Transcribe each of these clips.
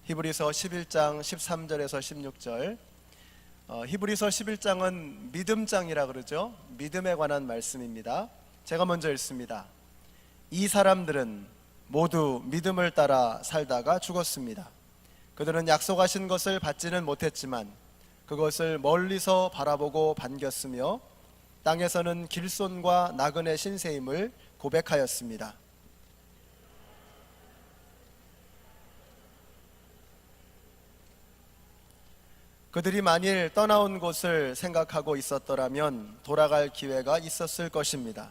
히브리서 11장 13절에서 16절. 히브리서 11장은 믿음장이라 그러죠. 믿음에 관한 말씀입니다. 제가 먼저 읽습니다. 이 사람들은 모두 믿음을 따라 살다가 죽었습니다. 그들은 약속하신 것을 받지는 못했지만 그것을 멀리서 바라보고 반겼으며 땅에서는 길손과 나그네 신세임을 고백하였습니다. 그들이 만일 떠나온 곳을 생각하고 있었더라면 돌아갈 기회가 있었을 것입니다.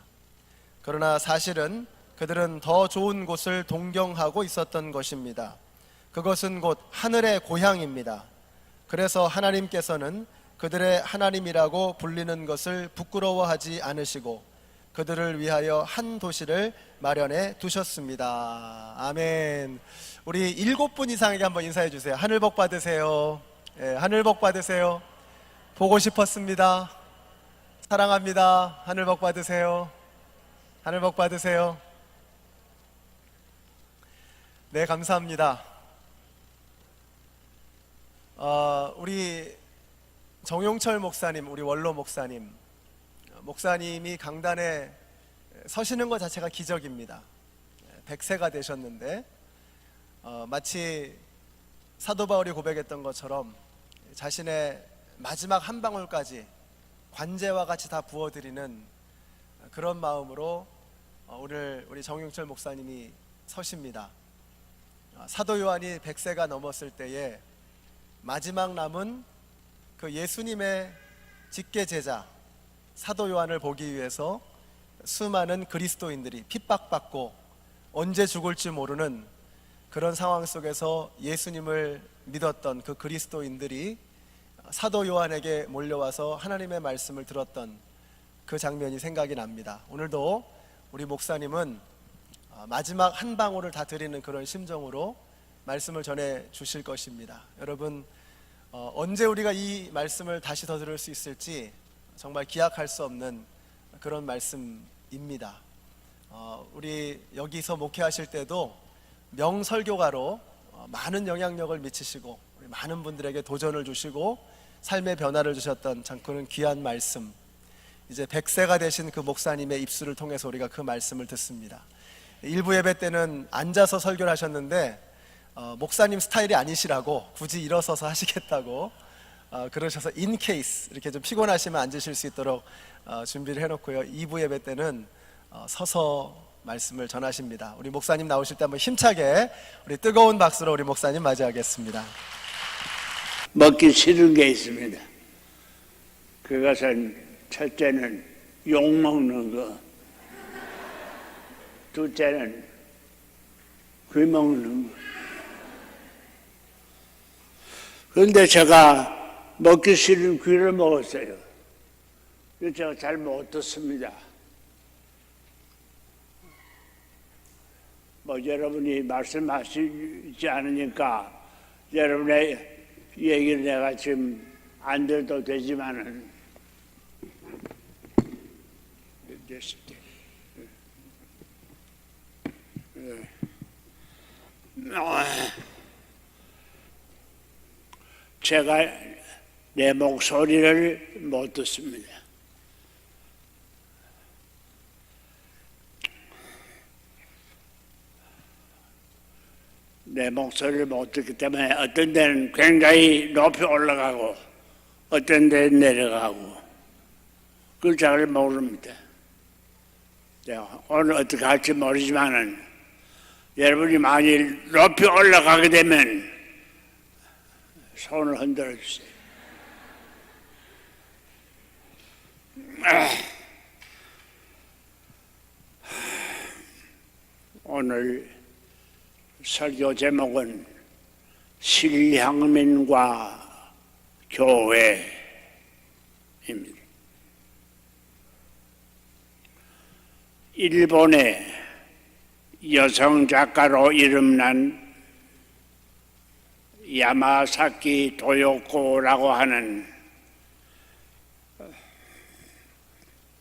그러나 사실은 그들은 더 좋은 곳을 동경하고 있었던 것입니다. 그것은 곧 하늘의 고향입니다. 그래서 하나님께서는 그들의 하나님이라고 불리는 것을 부끄러워하지 않으시고 그들을 위하여 한 도시를 마련해 두셨습니다. 아멘. 우리 7분 이상에게 한번 인사해 주세요. 하늘 복 받으세요. 하늘 복 받으세요. 보고 싶었습니다. 사랑합니다. 하늘 복 받으세요. 하늘 복 받으세요. 네, 감사합니다. 우리 정용철 목사님, 우리 원로 목사님이 강단에 서시는 것 자체가 기적입니다. 100세가 되셨는데 마치 사도 바울이 고백했던 것처럼 자신의 마지막 한 방울까지 관제와 같이 다 부어드리는 그런 마음으로 오늘 우리 정용철 목사님이 서십니다. 사도 요한이 100세가 넘었을 때에 마지막 남은 그 예수님의 직계 제자 사도 요한을 보기 위해서 수많은 그리스도인들이 핍박받고 언제 죽을지 모르는 그런 상황 속에서 예수님을 믿었던 그 그리스도인들이 사도 요한에게 몰려와서 하나님의 말씀을 들었던 그 장면이 생각이 납니다. 오늘도 우리 목사님은 마지막 한 방울을 다 드리는 그런 심정으로 말씀을 전해 주실 것입니다. 여러분, 언제 우리가 이 말씀을 다시 더 들을 수 있을지 정말 기약할 수 없는 그런 말씀입니다. 우리 여기서 목회하실 때도 명설교가로 많은 영향력을 미치시고 우리 많은 분들에게 도전을 주시고 삶의 변화를 주셨던 참 그런 귀한 말씀, 이제 100세가 되신 그 목사님의 입술을 통해서 우리가 그 말씀을 듣습니다. 일부 예배 때는 앉아서 설교를 하셨는데 목사님 스타일이 아니시라고 굳이 일어서서 하시겠다고 그러셔서 in case 이렇게 좀 피곤하시면 앉으실 수 있도록 준비를 해놓고요. 2부 예배 때는 서서 말씀을 전하십니다. 우리 목사님 나오실 때 한번 힘차게 우리 뜨거운 박수로 우리 목사님 맞이하겠습니다. 먹기 싫은 게 있습니다. 그것은 첫째는 욕 먹는 거, 둘째는 귀 먹는 거. 그런데 제가 먹기 싫은 귀를 먹었어요. 제가 잘 못 듣습니다. 여러분이 말씀하시지 않으니까 여러분의 얘기를 내가 지금 안 들어도 되지만은 제가 내 목소리를 못 듣습니다. 내 목소리를 못 듣기 때문에 어떤 데는 굉장히 높이 올라가고 어떤 데는 내려가고 그걸 잘 모릅니다. 오늘 어떻게 할지 모르지만은 여러분이 만일 높이 올라가게 되면 손을 흔들어 주세요. 오늘 설교 제목은 실향민과 교회입니다. 일본의 여성 작가로 이름난 야마사키 도요코라고 하는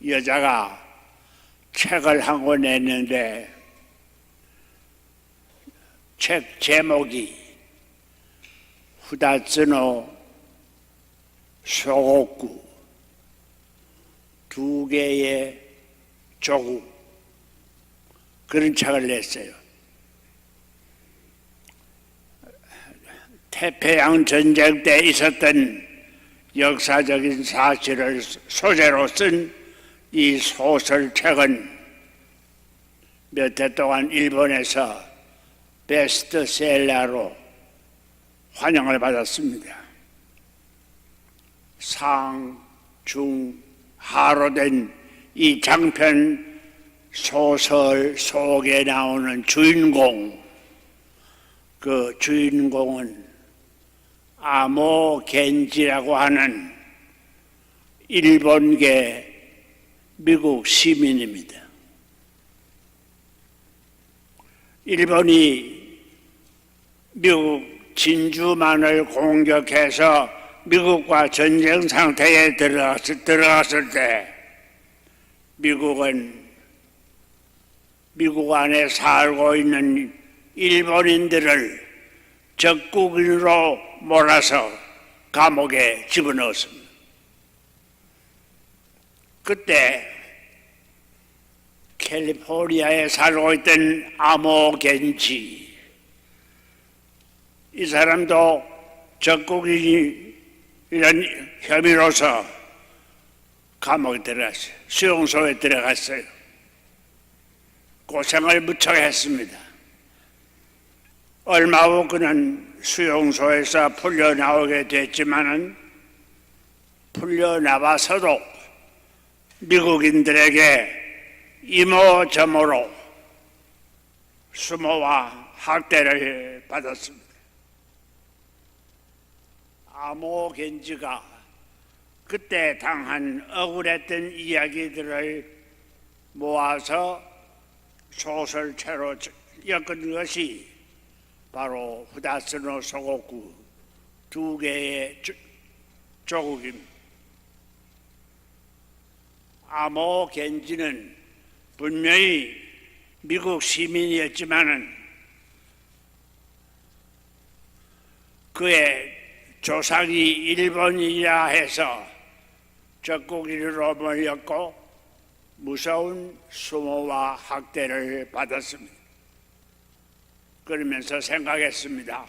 여자가 책을 한 권 냈는데 책 제목이 후다츠노 소곡구 두 개의 조국 그런 책을 냈어요. 태평양 전쟁 때 있었던 역사적인 사실을 소재로 쓴 이 소설책은 몇 해 동안 일본에서 베스트셀러로 환영을 받았습니다. 상, 중, 하로 된 이 장편 소설 속에 나오는 주인공, 그 주인공은 아모 겐지라고 하는 일본계 미국 시민입니다. 일본이 미국 진주만을 공격해서 미국과 전쟁 상태에 들어갔을 때 미국은 미국 안에 살고 있는 일본인들을 적국인으로 몰아서 감옥에 집어넣었습니다. 그때 캘리포니아에 살고 있던 아모 겐지, 이 사람도 적국인이라는 혐의로서 감옥에 들어갔어요. 수용소에 들어갔어요. 고생을 무척 했습니다. 얼마 후 그는 수용소에서 풀려나오게 됐지만은 풀려나와서도 미국인들에게 이모저모로 수모와 학대를 받았습니다. 아모 겐지가 그때 당한 억울했던 이야기들을 모아서 소설체로 엮은 것이 바로 후다스노 소곡구 두 개의 조국입니다. 아모 겐지는 분명히 미국 시민이었지만은 그의 조상이 일본이라 해서 적국인으로 몰렸고 무서운 수모와 학대를 받았습니다. 그러면서 생각했습니다.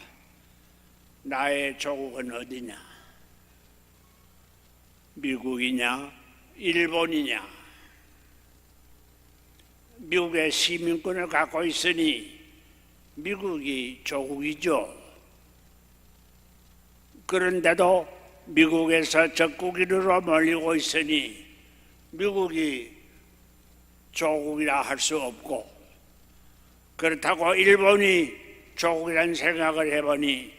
나의 조국은 어디냐? 미국이냐? 일본이냐? 미국의 시민권을 갖고 있으니 미국이 조국이죠. 그런데도 미국에서 적국인으로 몰리고 있으니 미국이 조국이라 할 수 없고, 그렇다고 일본이 조국이라는 생각을 해보니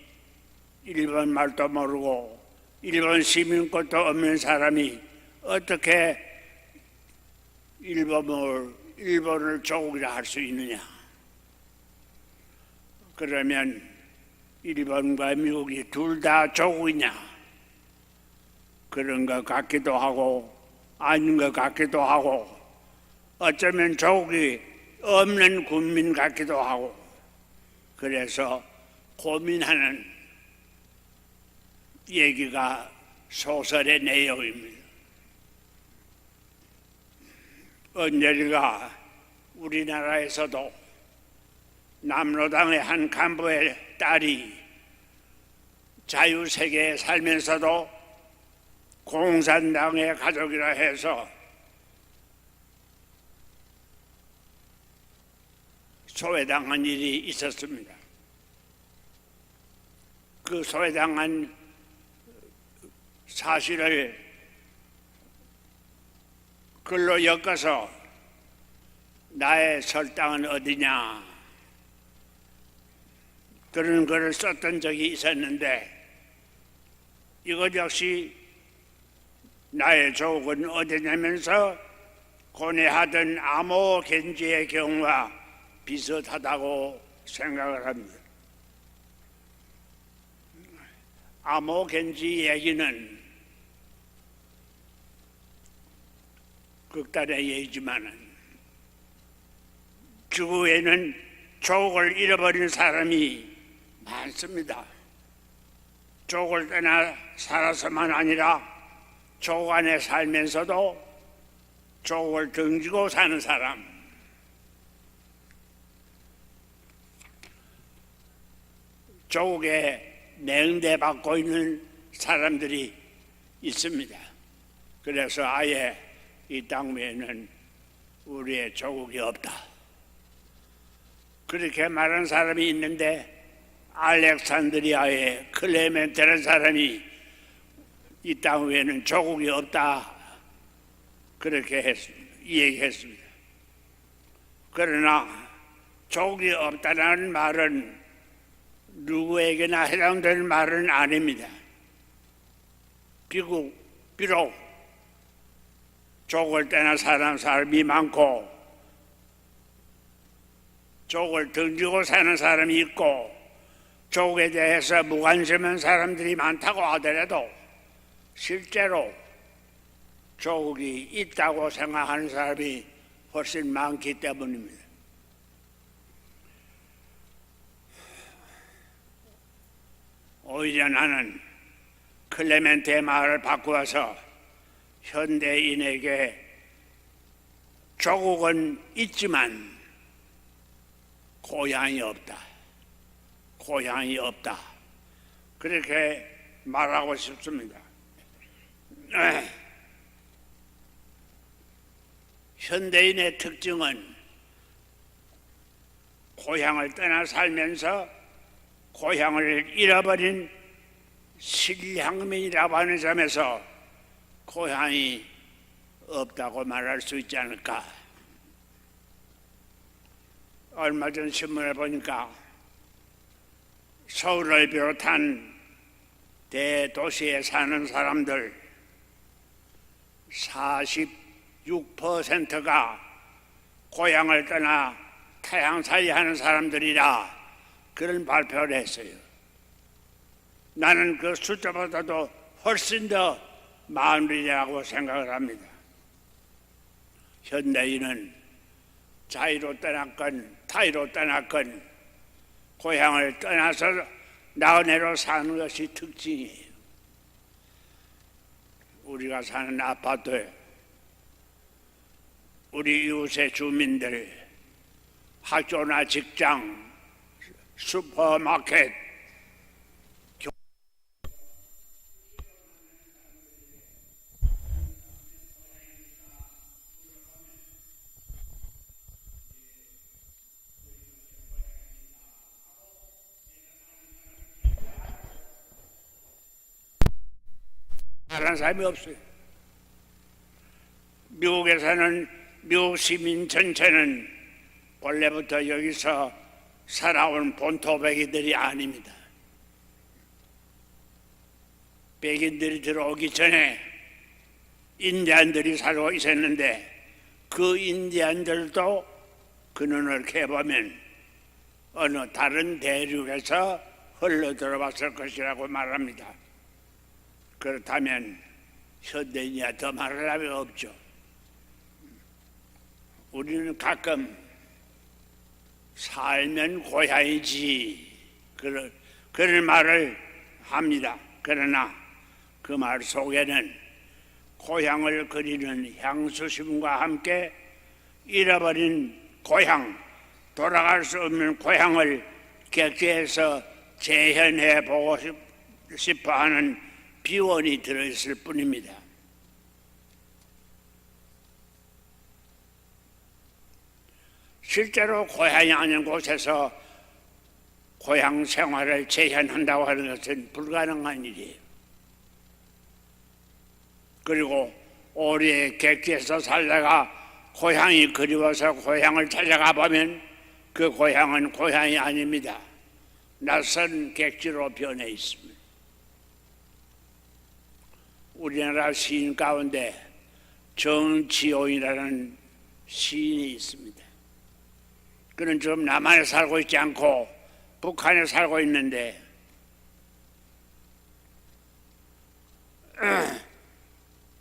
일본 말도 모르고 일본 시민권도 없는 사람이 어떻게 일본을 조국이라 할 수 있느냐? 그러면 일본과 미국이 둘 다 조국이냐? 그런 것 같기도 하고 아닌 것 같기도 하고 어쩌면 조국이 없는 국민 같기도 하고, 그래서 고민하는 얘기가 소설의 내용입니다. 언젠가 우리나라에서도 남로당의 한 간부의 딸이 자유세계에 살면서도 공산당의 가족이라 해서 소외당한 일이 있었습니다. 그 소외당한 사실을 글로 엮어서 나의 설당은 어디냐, 그런 글을 썼던 적이 있었는데, 이것 역시 나의 조국은 어디냐면서 고뇌하던 아모 겐지의 경우와 비슷하다고 생각을 합니다. 아모 겐지 얘기는 극단의 얘기지만은 주위에는 조국을 잃어버린 사람이 많습니다. 조국을 떠나 살아서만 아니라 조국 안에 살면서도 조국을 등지고 사는 사람, 조국에 맹대받고 있는 사람들이 있습니다. 그래서 아예 이 땅 위에는 우리의 조국이 없다, 그렇게 말하는 사람이 있는데, 알렉산드리아의 클레멘테라는 사람이 이 땅 위에는 조국이 없다, 그렇게 얘기했습니다. 그러나 조국이 없다는 말은 누구에게나 해당되는 말은 아닙니다. 비록 조국을 떠나 사람이 많고 조국을 등지고 사는 사람이 있고 조국에 대해서 무관심한 사람들이 많다고 하더라도 실제로 조국이 있다고 생각하는 사람이 훨씬 많기 때문입니다. 오히려 나는 클레멘트의 말을 바꾸어서 현대인에게 조국은 있지만 고향이 없다, 고향이 없다, 그렇게 말하고 싶습니다. 현대인의 특징은 고향을 떠나 살면서 고향을 잃어버린 실향민이라고 하는 점에서 고향이 없다고 말할 수 있지 않을까. 얼마 전 신문을 보니까 서울을 비롯한 대도시에 사는 사람들 46%가 고향을 떠나 타향살이 하는 사람들이라 그런 발표를 했어요. 나는 그 숫자보다도 훨씬 더 많으리라고 생각을 합니다. 현대인은 자유로 떠났건 타의로 떠났건 고향을 떠나서 나그네로 사는 것이 특징이에요. 우리가 사는 아파트에 우리 이웃의 주민들, 학교나 직장, 슈퍼마켓, 하는 사람이 없어요. 미국에서는 미국 시민 전체는 원래부터 여기서 살아온 본토 백인들이 아닙니다. 백인들이 들어오기 전에 인디안들이 살고 있었는데 그 인디안들도 그 눈을 캐보면 어느 다른 대륙에서 흘러 들어왔을 것이라고 말합니다. 그렇다면 현대인이야 더 말할 사람이 없죠. 우리는 가끔 살면 고향이지 그런 말을 합니다. 그러나 그 말 속에는 고향을 그리는 향수심과 함께 잃어버린 고향, 돌아갈 수 없는 고향을 객지에서 재현해 보고 싶어하는 비원이 들어있을 뿐입니다. 실제로 고향이 아닌 곳에서 고향 생활을 재현한다고 하는 것은 불가능한 일이에요. 그리고 오래 객지에서 살다가 고향이 그리워서 고향을 찾아가 보면 그 고향은 고향이 아닙니다. 낯선 객지로 변해 있습니다. 우리나라 시인 가운데 정지용이라는 시인이 있습니다. 그는 지금 남한에 살고 있지 않고 북한에 살고 있는데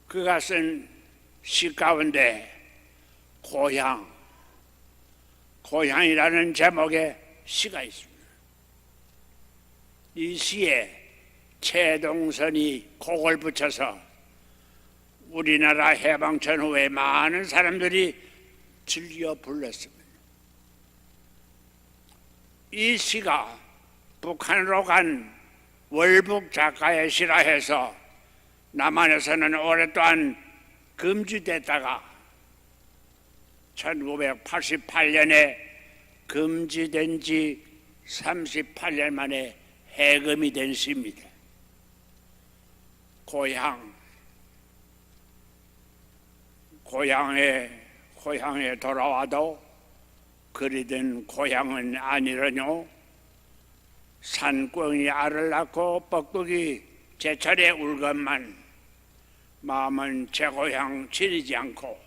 그가 쓴 시 가운데 고향이라는 제목의 시가 있습니다. 이 시에 최동선이 곡을 붙여서 우리나라 해방전 후에 많은 사람들이 즐겨 불렀습니다. 이 시가 북한으로 간 월북 작가의 시라 해서 남한에서는 오랫동안 금지됐다가 1988년에 금지된 지 38년 만에 해금이 된 시입니다. 고향에 돌아와도 그리던 고향은 아니려뇨. 산꿩이 알을 낳고 뻐꾸기 제철에 울건만 마음은 제 고향 지리지 않고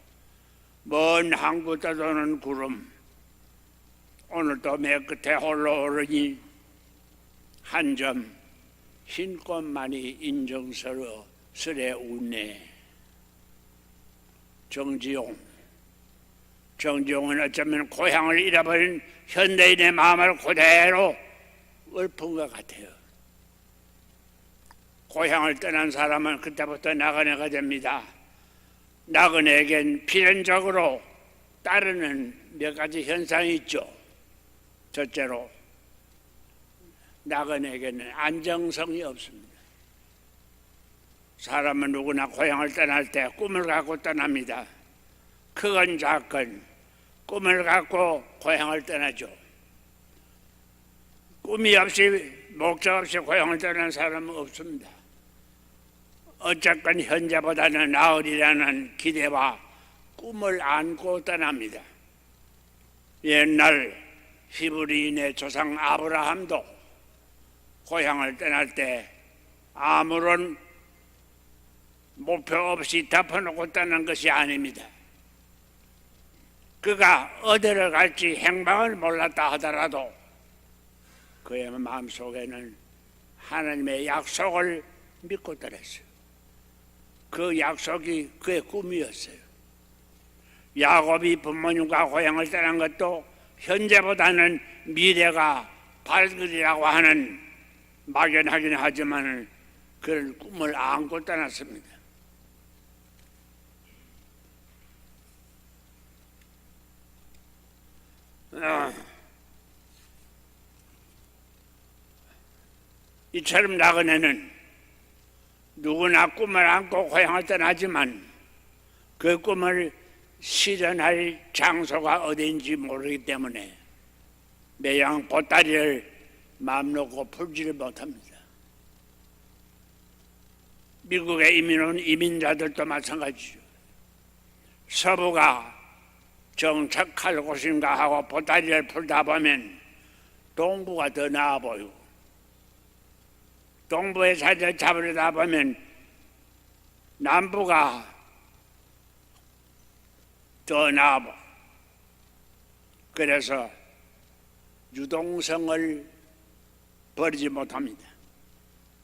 먼 항구 떠도는 구름 오늘도 매 끝에 홀로 오르니 한 점 흰꽃만이 인정스러워 스레 웃네. 정지용은 어쩌면 고향을 잃어버린 현대인의 마음을 그대로 읊은 것 같아요. 고향을 떠난 사람은 그때부터 나그네가 됩니다. 나그네에겐 필연적으로 따르는 몇 가지 현상이 있죠. 첫째로 나그네에게는 안정성이 없습니다. 사람은 누구나 고향을 떠날 때 꿈을 갖고 떠납니다. 크건 작건 꿈을 갖고 고향을 떠나죠. 꿈이 없이 목적 없이 고향을 떠나는 사람은 없습니다. 어쨌건 현재보다는 나으리라는 기대와 꿈을 안고 떠납니다. 옛날 히브리인의 조상 아브라함도 고향을 떠날 때 아무런 목표 없이 덮어놓고 떠난 것이 아닙니다. 그가 어디를 갈지 행방을 몰랐다 하더라도 그의 마음속에는 하나님의 약속을 믿고 떠났어요. 그 약속이 그의 꿈이었어요. 야곱이 부모님과 고향을 떠난 것도 현재보다는 미래가 밝으리라고 하는 막연하긴 하지만 그런 꿈을 안고 떠났습니다. 이처럼 나그네는 누구나 꿈을 안고 고향을 떠나지만 그 꿈을 실현할 장소가 어디인지 모르기 때문에 매양 보따리를 마음 놓고 풀지를 못합니다. 미국에 이민 온 이민자들도 마찬가지죠. 서부가 정착할 곳인가 하고 보따리를 풀다 보면 동부가 더 나아 보이고 동부에 자리를 잡으려다 보면 남부가 더 나아 보여. 그래서 유동성을 버리지 못합니다.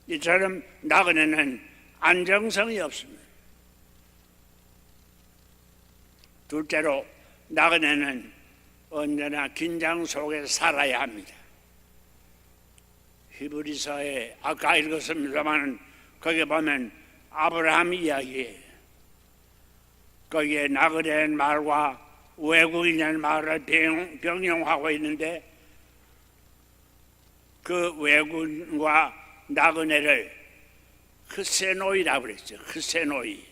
이처럼 나그네는 안정성이 없습니다. 둘째로 나그네는 언제나 긴장 속에 살아야 합니다. 히브리서에 아까 읽었습니다만 거기에 보면 아브라함 이야기에 거기에 나그네 말과 외국인이라는 말을 병용하고 있는데 그 외국인과 나그네를 크세노이라고 그랬죠. 크세노이.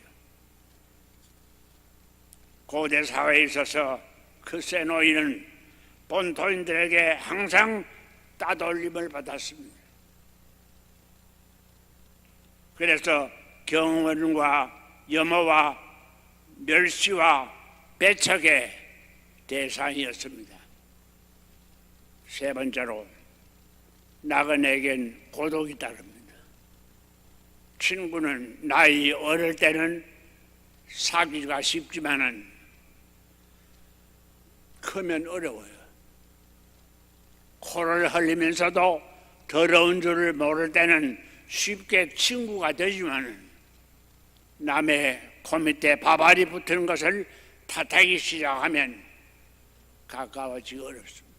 고대 사회에 있어서 크세노이는 본토인들에게 항상 따돌림을 받았습니다. 그래서 경원과 염호와 멸시와 배척의 대상이었습니다. 세 번째로 나그네에겐 고독이 따릅니다. 친구는 나이 어릴 때는 사귀기가 쉽지만은 크면 어려워요. 코를 흘리면서도 더러운 줄을 모를 때는 쉽게 친구가 되지만 남의 코 밑에 밥알이 붙는 것을 탓하기 시작하면 가까워지기 어렵습니다.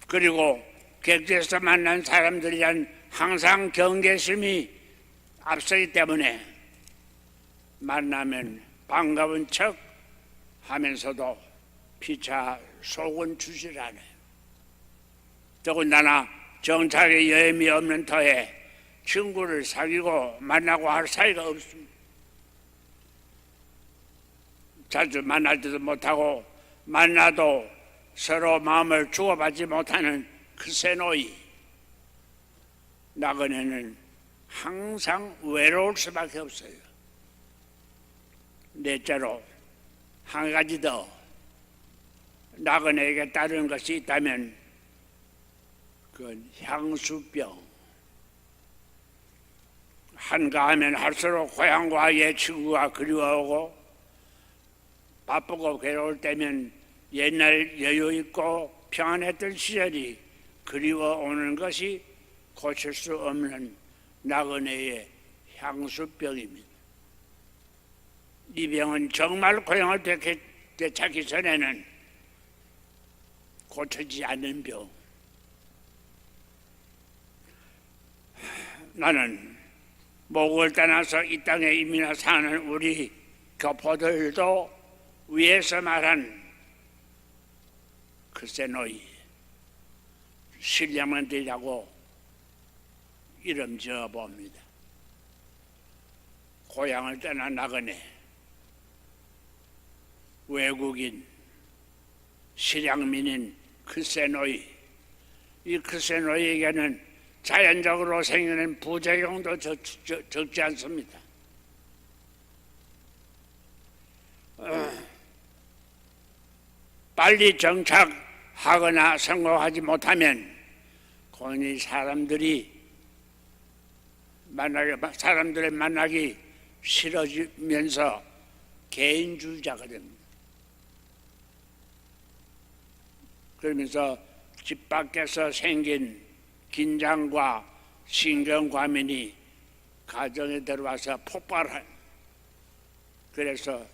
그리고 객지에서 만난 사람들이란 항상 경계심이 앞서기 때문에 만나면 반가운 척 하면서도 피차 속은 주질 않아요. 더군다나 정착의 여염이 없는 터에 친구를 사귀고 만나고 할 사이가 없습니다. 자주 만나지도 못하고 만나도 서로 마음을 주고받지 못하는 그 세노이. 나그네는 항상 외로울 수밖에 없어요. 넷째로 한 가지 더 나그네에게 따르는 것이 있다면 그건 향수병. 한가하면 할수록 고향과 옛 친구가 그리워오고 바쁘고 괴로울 때면 옛날 여유 있고 평안했던 시절이 그리워오는 것이 고칠 수 없는 나그네의 향수병입니다. 이 병은 정말 고향을 되찾기 전에는 고쳐지지 않는 병. 나는 목을 떠나서 이 땅에 이민해 사는 우리 교포들도 위에서 말한 글쎄 너희 신령만 되자고 이름 지어봅니다. 고향을 떠나 나그네, 외국인, 실향민인 크세노이. 이 크세노이에게는 자연적으로 생기는 부작용도 적지 않습니다. 빨리 정착하거나 성공하지 못하면 괜히 사람들을 만나기 싫어지면서 개인주의자가 됩니다. 그러면서 집 밖에서 생긴 긴장과 신경과민이 가정에 들어와서 폭발한, 그래서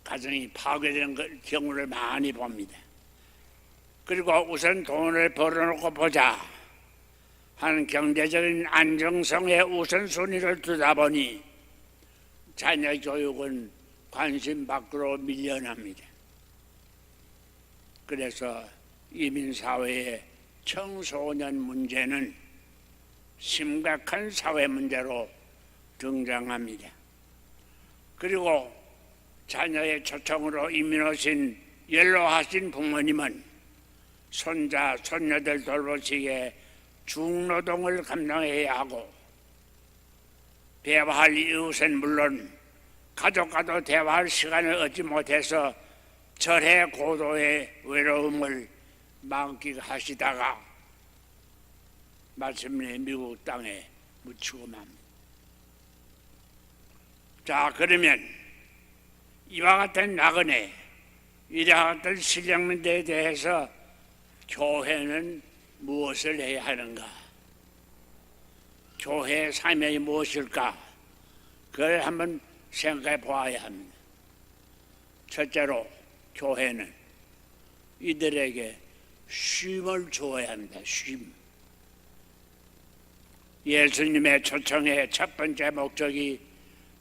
가정이 파괴되는 경우를 많이 봅니다. 그리고 우선 돈을 벌어놓고 보자 하는 경제적인 안정성의 우선순위를 두다 보니 자녀 교육은 관심 밖으로 밀려납니다. 그래서 이민사회의 청소년 문제는 심각한 사회 문제로 등장합니다. 그리고 자녀의 초청으로 이민 오신 연로하신 부모님은 손자, 손녀들 돌보시기에 중노동을 감당해야 하고 대화할 이웃은 물론 가족과도 대화할 시간을 얻지 못해서 절해 고도의 외로움을 만끽하시다가 마침내 미국 땅에 묻히고 맙니다. 자, 그러면 이와 같은 나그네, 이와 같은 신령민들에 대해서 교회는 무엇을 해야 하는가? 교회의 사명이 무엇일까? 그걸 한번 생각해 보아야 합니다. 첫째로 교회는 이들에게 쉼을 주어야 합니다. 쉼. 예수님의 초청의 첫 번째 목적이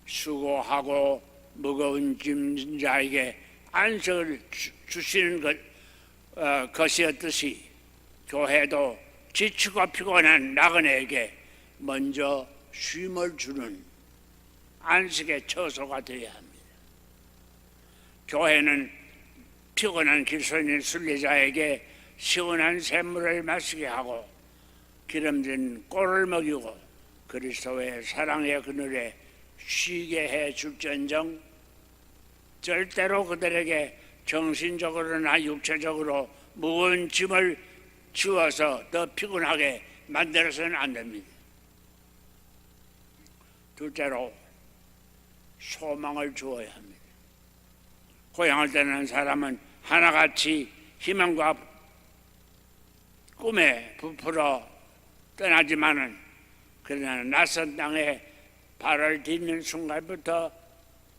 수고하고 무거운 짐진 자에게 안식을 주시는 것이었듯이 교회도 지치고 피곤한 나그네에게 먼저 쉼을 주는 안식의 처소가 되어야 합니다. 교회는 피곤한 길손인 순례자에게 시원한 샘물을 마시게 하고 기름진 꼴을 먹이고 그리스도의 사랑의 그늘에 쉬게 해줄지언정 절대로 그들에게 정신적으로나 육체적으로 무거운 짐을 지워서 더 피곤하게 만들어서는 안 됩니다. 둘째로 소망을 주어야 합니다. 고향을 떠나는 사람은 하나같이 희망과 꿈에 부풀어 떠나지만은 그러나 낯선 땅에 발을 딛는 순간부터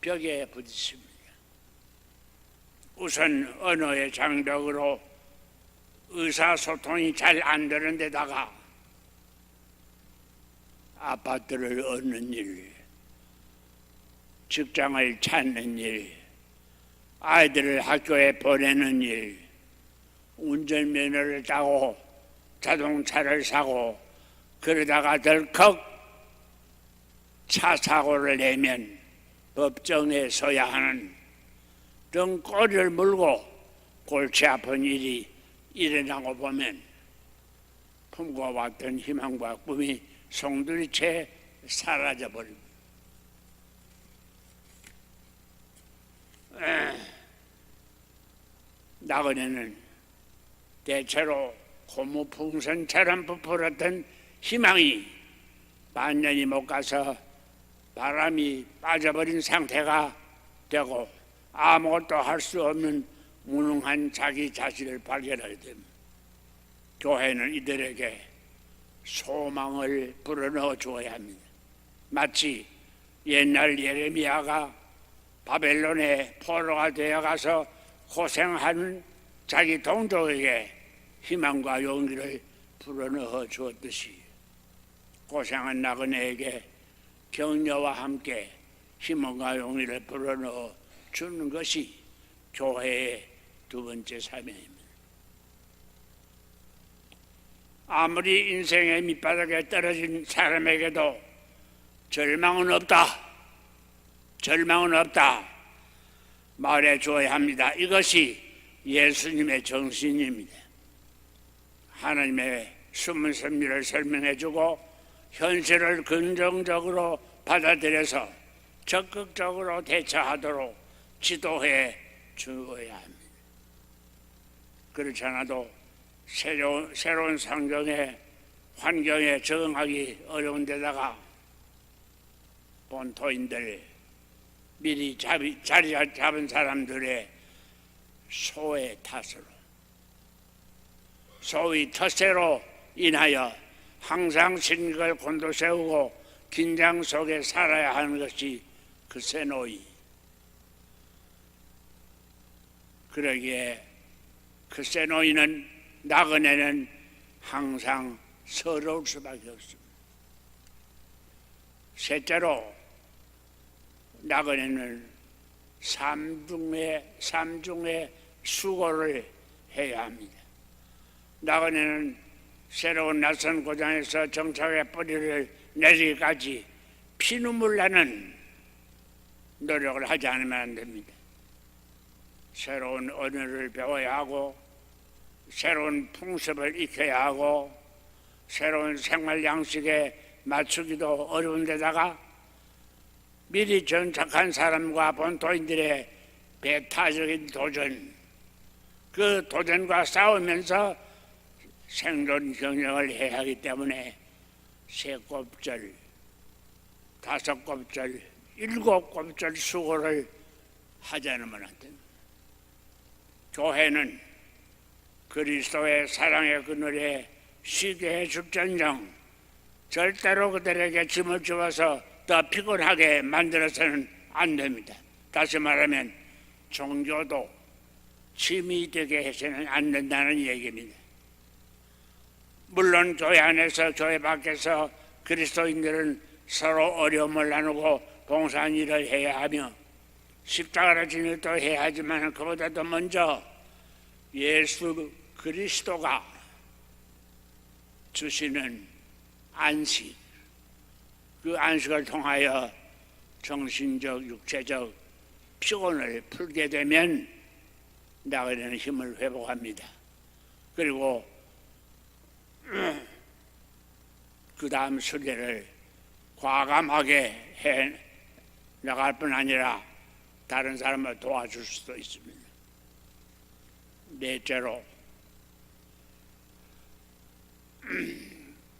벽에 부딪힙니다. 우선 언어의 장벽으로 의사소통이 잘 안 되는 데다가 아파트를 얻는 일, 직장을 찾는 일, 아이들을 학교에 보내는 일, 운전면허를 따고 자동차를 사고 그러다가 덜컥 차 사고를 내면 법정에 서야 하는 등 꼬리를 물고 골치 아픈 일이 일어나고 보면 품고왔던 희망과 꿈이 송두리째 사라져버립니다. 나그네는 대체로 고무풍선처럼 부풀었던 희망이 반년이 못 가서 바람이 빠져버린 상태가 되고 아무것도 할 수 없는 무능한 자기 자신을 발견하게 됩니다. 교회는 이들에게 소망을 불어넣어 주어야 합니다. 마치 옛날 예레미야가 바벨론의 포로가 되어가서 고생하는 자기 동족에게 희망과 용기를 불어넣어 주었듯이 고생한 나그네에게 격려와 함께 희망과 용기를 불어넣어 주는 것이 교회의 두 번째 사명입니다. 아무리 인생의 밑바닥에 떨어진 사람에게도 절망은 없다. 절망은 없다. 말해 줘야 합니다. 이것이 예수님의 정신입니다. 하나님의 숨은 섭리를 설명해 주고 현실을 긍정적으로 받아들여서 적극적으로 대처하도록 지도해 주어야 합니다. 그렇지 않아도 새로운 환경에 적응하기 어려운 데다가 본토인들 미리 자리 잡은 사람들의 소의 탓으로 소위 텃세로 인하여 항상 신경을 곤두세우고 긴장 속에 살아야 하는 것이 그 세노이. 그러기에 그 세노이는 나그네는 항상 서러울 수밖에 없습니다. 셋째로 나그네는 삼중의 수고를 해야 합니다. 나그네는 새로운 낯선 고장에서 정착의 뿌리를 내리기까지 피눈물 나는 노력을 하지 않으면 안 됩니다. 새로운 언어를 배워야 하고 새로운 풍습을 익혀야 하고 새로운 생활 양식에 맞추기도 어려운 데다가 미리 정착한 사람과 본토인들의 배타적인 도전, 그 도전과 싸우면서 생존 경영을 해야 하기 때문에 3곱절, 5곱절, 7곱절 수고를 하지 않으면 안 됩니다. 교회는 그리스도의 사랑의 그늘에 쉬게 해줄전정 절대로 그들에게 짐을 주어서 더 피곤하게 만들어서는 안 됩니다. 다시 말하면 종교도 짐이 되게 해서는 안 된다는 얘기입니다. 물론 교회 안에서 교회 밖에서 그리스도인들은 서로 어려움을 나누고 봉사한 일을 해야 하며 십자가를 지는 일도 해야 하지만 그보다도 먼저 예수 그리스도가 주시는 안식, 그 안식을 통하여 정신적, 육체적 피곤을 풀게 되면 나그네는 힘을 회복합니다. 그리고 그 다음 순례를 과감하게 해 나갈 뿐 아니라 다른 사람을 도와줄 수도 있습니다. 넷째로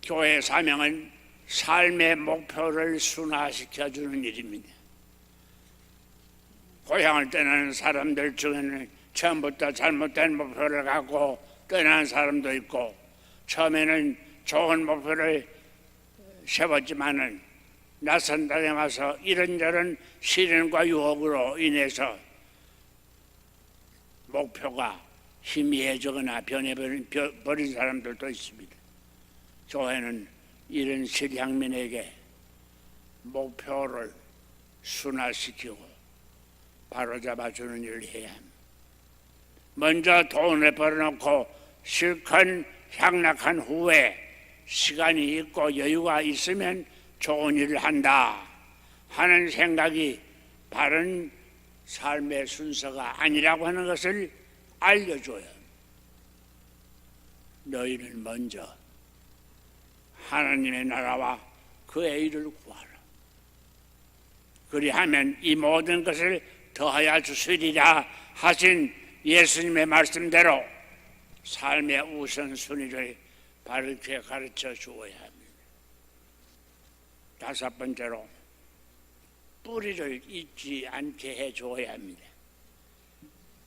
교회 사명은 삶의 목표를 순화시켜주는 일입니다. 고향을 떠나는 사람들 중에는 처음부터 잘못된 목표를 갖고 떠나는 사람도 있고 처음에는 좋은 목표를 세웠지만은 낯선 땅에 와서 이런저런 시련과 유혹으로 인해서 목표가 희미해지거나 변해버린 사람들도 있습니다. 교회는 이런 실향민에게 목표를 순화시키고 바로잡아주는 일을 해야 합니다. 먼저 돈을 벌어놓고 실컷 향락한 후에 시간이 있고 여유가 있으면 좋은 일을 한다 하는 생각이 바른 삶의 순서가 아니라고 하는 것을 알려줘야 합니다. 너희는 먼저 하나님의 나라와 그의 일을 구하라. 그리하면 이 모든 것을 더하여 주시리라 하신 예수님의 말씀대로 삶의 우선순위를 바르게 가르쳐 주어야 합니다. 다섯 번째로 뿌리를 잊지 않게 해 주어야 합니다.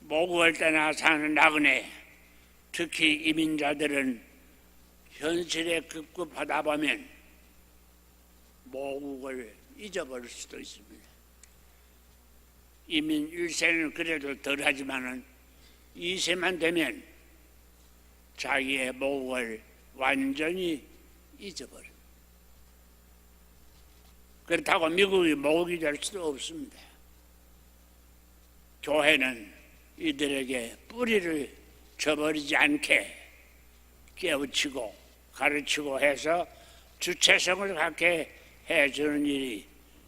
모국을 떠나 사는 나그네, 특히 이민자들은 현실에 급급하다 보면 모국을 잊어버릴 수도 있습니다. 이민 1세는 그래도 덜하지만은 2세만 되면 자기의 모국을 완전히 잊어버립니다. 그렇다고 미국이 모국이 될 수도 없습니다. 교회는 이들에게 뿌리를 저버리지 않게 깨우치고 가르치고 해서 주체성을 갖게 해주는 일이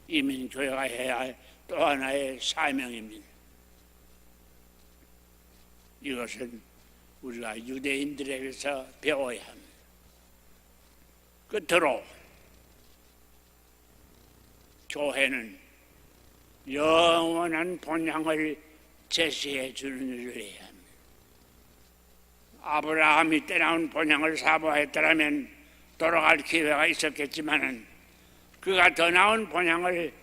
이민교회가 해야 할 또 하나의 사명입니다. 이것은 우리가 유대인들에게서 배워야 합니다. 끝으로 교회는 영원한 본향을 제시해 주는 일을 해야 합니다. 아브라함이 떼나온 본향을 사모했더라면 돌아갈 기회가 있었겠지만은 그가 더 나은 본향을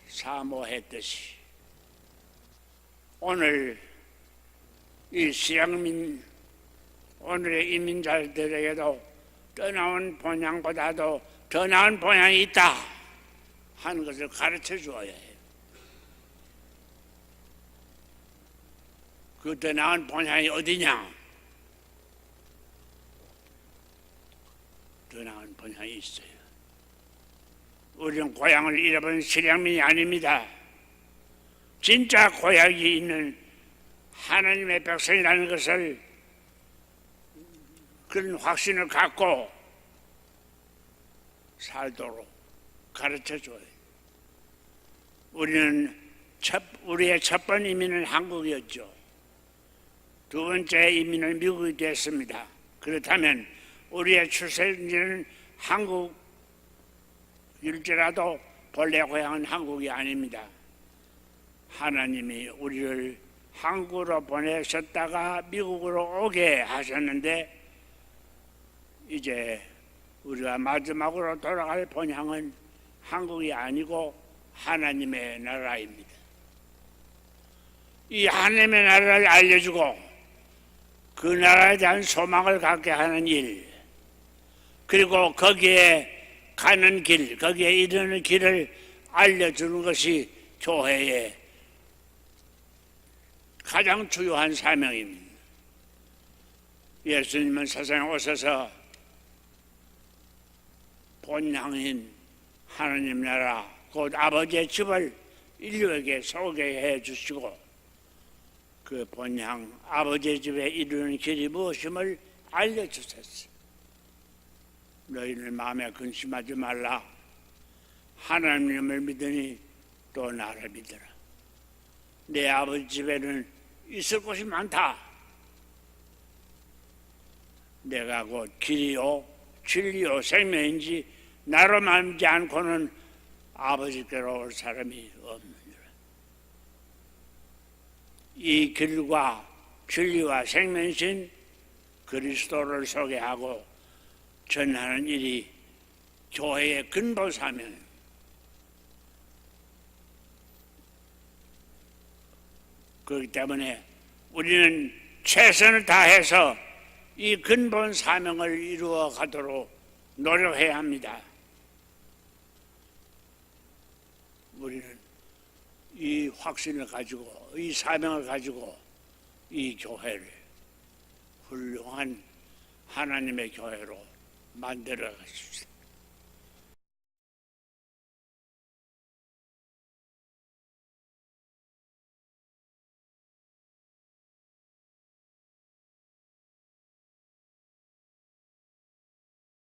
사모했듯이 오늘 이 시향민 오늘의 이민자들에게도 떠나온 본향보다도 더 나은 본향이 있다 하는 것을 가르쳐 주어야 해요. 그 더 나은 본향이 어디냐? 더 나은 본향이 있어요. 우리는 고향을 잃어버린 실향민이 아닙니다. 진짜 고향이 있는 하나님의 백성이라는 것을 그런 확신을 갖고 살도록 가르쳐줘요. 우리의 첫 번 이민은 한국이었죠. 두 번째 이민은 미국이 됐습니다. 그렇다면 우리의 출생지는 한국일지라도 본래 고향은 한국이 아닙니다. 하나님이 우리를 한국으로 보내셨다가 미국으로 오게 하셨는데 이제 우리가 마지막으로 돌아갈 본향은 한국이 아니고 하나님의 나라입니다. 이 하나님의 나라를 알려주고 그 나라에 대한 소망을 갖게 하는 일, 그리고 거기에 가는 길, 거기에 이르는 길을 알려주는 것이 교회의 가장 중요한 사명입니다. 예수님은 세상에 오셔서 본향인 하나님 나라, 곧 아버지의 집을 인류에게 소개해 주시고 그 본향 아버지의 집에 이르는 길이 무엇임을 알려주셨어요. 너희는 마음에 근심하지 말라. 하나님을 믿으니 또 나를 믿으라. 내 아버지 집에는 있을 곳이 많다. 내가 곧 길이요 진리요 생명인지 나로 말미지 않고는 아버지께로 올 사람이 없느니라. 이 길과 진리와 생명이신 그리스도를 소개하고 전하는 일이 교회의 근본 사명입니다. 그렇기 때문에 우리는 최선을 다해서 이 근본 사명을 이루어 가도록 노력해야 합니다. 우리는 이 확신을 가지고 이 사명을 가지고 이 교회를 훌륭한 하나님의 교회로 만들어 가십시오.